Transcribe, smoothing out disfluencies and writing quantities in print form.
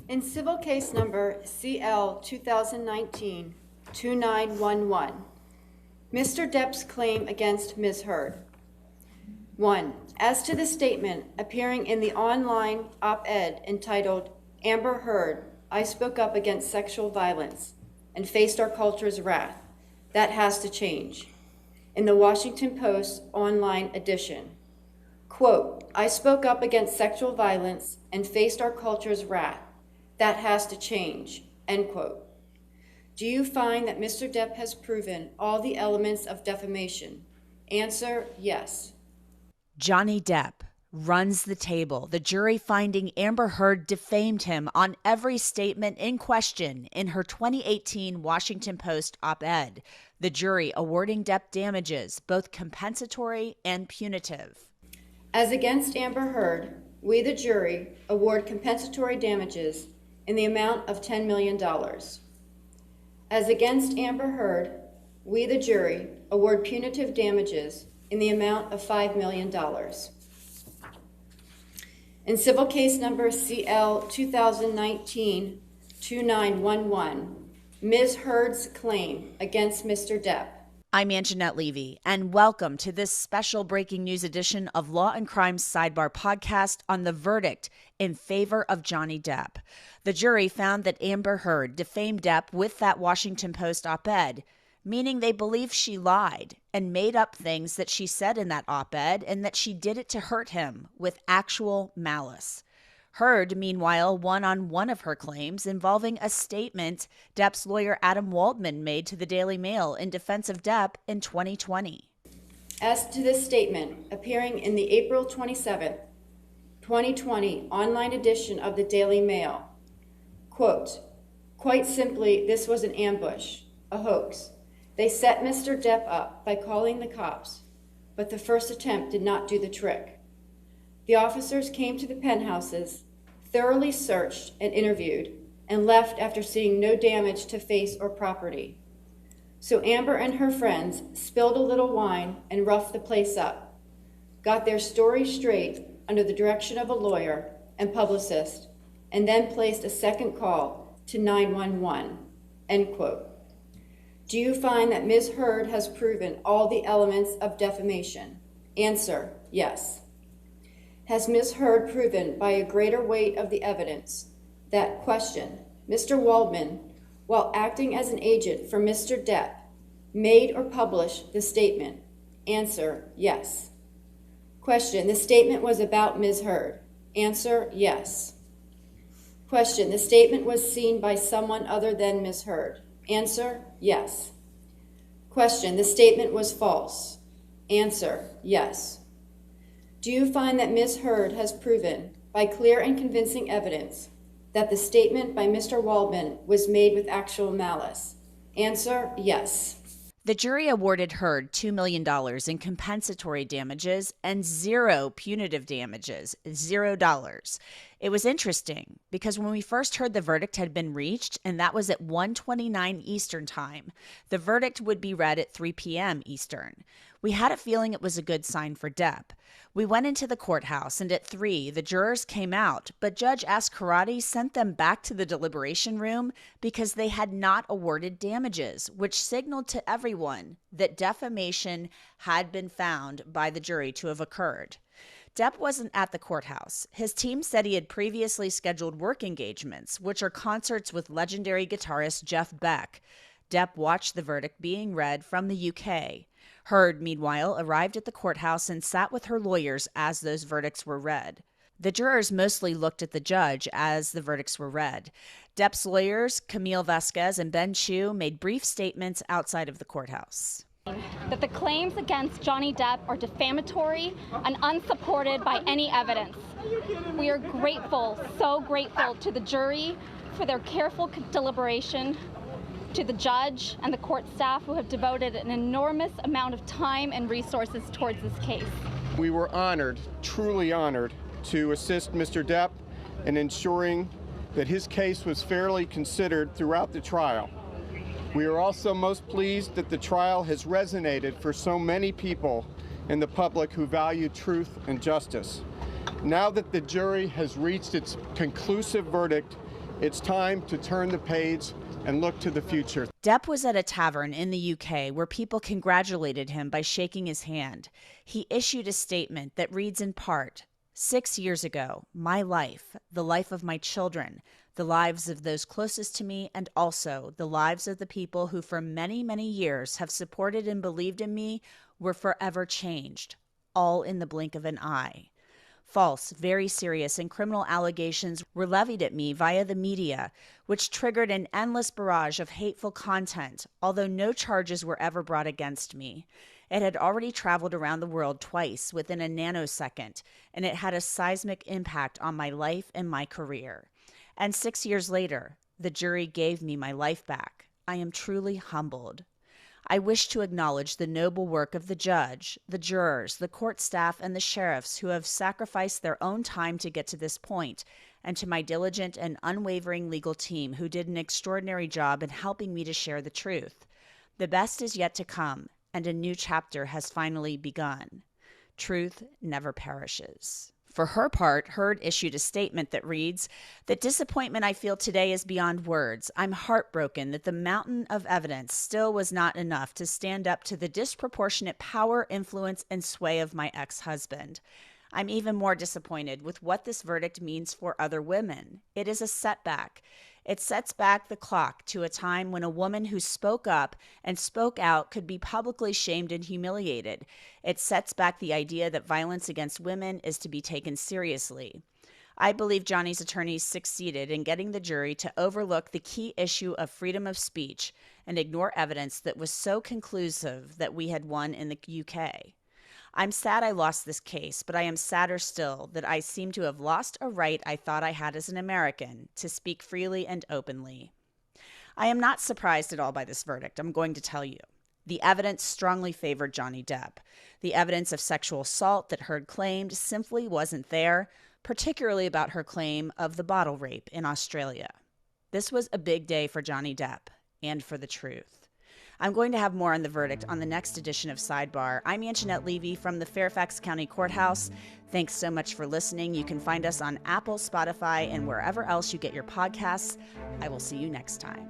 In civil case number CL 2019-2911, Mr. Depp's claim against Ms. Heard. 1. As to the statement appearing in the online op-ed entitled, "Amber Heard, I spoke up against sexual violence and faced our culture's wrath. That has to change," in the Washington Post online edition. Quote, "I spoke up against sexual violence and faced our culture's wrath. That has to change," end quote. Do you find that Mr. Depp has proven all the elements of defamation? Answer, yes. Johnny Depp runs the table, the jury finding Amber Heard defamed him on every statement in question in her 2018 Washington Post op-ed, the jury awarding Depp damages, both compensatory and punitive. As against Amber Heard, we, the jury, award compensatory damages in the amount of $10 million. As against Amber Heard, we, the jury, award punitive damages in the amount of $5 million. In civil case number CL 2019-2911, Ms. Heard's claim against Mr. Depp. I'm Anjanette Levy, and welcome to this special breaking news edition of Law and Crime's Sidebar podcast on the verdict in favor of Johnny Depp. The jury found that Amber Heard defamed Depp with that Washington Post op-ed, meaning they believe she lied and made up things that she said in that op-ed and that she did it to hurt him with actual malice. Heard, meanwhile, won on one of her claims involving a statement Depp's lawyer Adam Waldman made to the Daily Mail in defense of Depp in 2020. As to this statement appearing in the April 27, 2020 online edition of the Daily Mail, quote, "Quite simply, this was an ambush, a hoax. They set Mr. Depp up by calling the cops, but the first attempt did not do the trick. The officers came to the penthouses, thoroughly searched and interviewed, and left after seeing no damage to face or property. So Amber and her friends spilled a little wine and roughed the place up, got their story straight under the direction of a lawyer and publicist, and then placed a second call to 911, end quote. Do you find that Ms. Heard has proven all the elements of defamation? Answer, yes. Has Ms. Heard proven by a greater weight of the evidence that, question, Mr. Waldman, while acting as an agent for Mr. Depp, made or published the statement? Answer, yes. Question, the statement was about Ms. Heard? Answer, yes. Question, the statement was seen by someone other than Ms. Heard? Answer, yes. Question, the statement was false? Answer, yes. Do you find that Ms. Heard has proven, by clear and convincing evidence, that the statement by Mr. Waldman was made with actual malice? Answer, yes. The jury awarded Heard $2 million in compensatory damages and zero punitive damages, $0. It was interesting because when we first heard the verdict had been reached, and that was at 1:29 Eastern Time, the verdict would be read at 3 p.m. Eastern. We had a feeling it was a good sign for Depp. We went into the courthouse, and at 3, the jurors came out, but Judge Ascarati sent them back to the deliberation room because they had not awarded damages, which signaled to everyone that defamation had been found by the jury to have occurred. Depp wasn't at the courthouse. His team said he had previously scheduled work engagements, which are concerts with legendary guitarist Jeff Beck. Depp watched the verdict being read from the UK. Heard, meanwhile, arrived at the courthouse and sat with her lawyers as those verdicts were read. The jurors mostly looked at the judge as the verdicts were read. Depp's lawyers, Camille Vasquez and Ben Chu, made brief statements outside of the courthouse. That the claims against Johnny Depp are defamatory and unsupported by any evidence. We are grateful, so grateful to the jury for their careful deliberation, to the judge and the court staff who have devoted an enormous amount of time and resources towards this case. We were honored, truly honored, to assist Mr. Depp in ensuring that his case was fairly considered throughout the trial. We are also most pleased that the trial has resonated for so many people in the public who value truth and justice. Now that the jury has reached its conclusive verdict It's time to turn the page and look to the future. Depp was at a tavern in the UK where people congratulated him by shaking his hand. He issued a statement that reads in part, 6 years ago, my life, the life of my children, the lives of those closest to me, and also the lives of the people who for many, many years have supported and believed in me were forever changed, all in the blink of an eye. False, very serious, and criminal allegations were levied at me via the media, which triggered an endless barrage of hateful content, although no charges were ever brought against me. It had already traveled around the world twice within a nanosecond, and it had a seismic impact on my life and my career. And 6 years later, the jury gave me my life back. I am truly humbled. I wish to acknowledge the noble work of the judge, the jurors, the court staff, and the sheriffs who have sacrificed their own time to get to this point, and to my diligent and unwavering legal team who did an extraordinary job in helping me to share the truth. The best is yet to come, and a new chapter has finally begun. Truth never perishes. For her part, Heard issued a statement that reads, "The disappointment I feel today is beyond words. I'm heartbroken that the mountain of evidence still was not enough to stand up to the disproportionate power, influence, and sway of my ex-husband. I'm even more disappointed with what this verdict means for other women. It is a setback. It sets back the clock to a time when a woman who spoke up and spoke out could be publicly shamed and humiliated. It sets back the idea that violence against women is to be taken seriously. I believe Johnny's attorneys succeeded in getting the jury to overlook the key issue of freedom of speech and ignore evidence that was so conclusive that we had won in the UK. I'm sad I lost this case, but I am sadder still that I seem to have lost a right I thought I had as an American to speak freely and openly. I am not surprised at all by this verdict, I'm going to tell you. The evidence strongly favored Johnny Depp. The evidence of sexual assault that Heard claimed simply wasn't there, particularly about her claim of the bottle rape in Australia. This was a big day for Johnny Depp and for the truth. I'm going to have more on the verdict on the next edition of Sidebar. I'm Anjanette Levy from the Fairfax County Courthouse. Thanks so much for listening. You can find us on Apple, Spotify, and wherever else you get your podcasts. I will see you next time.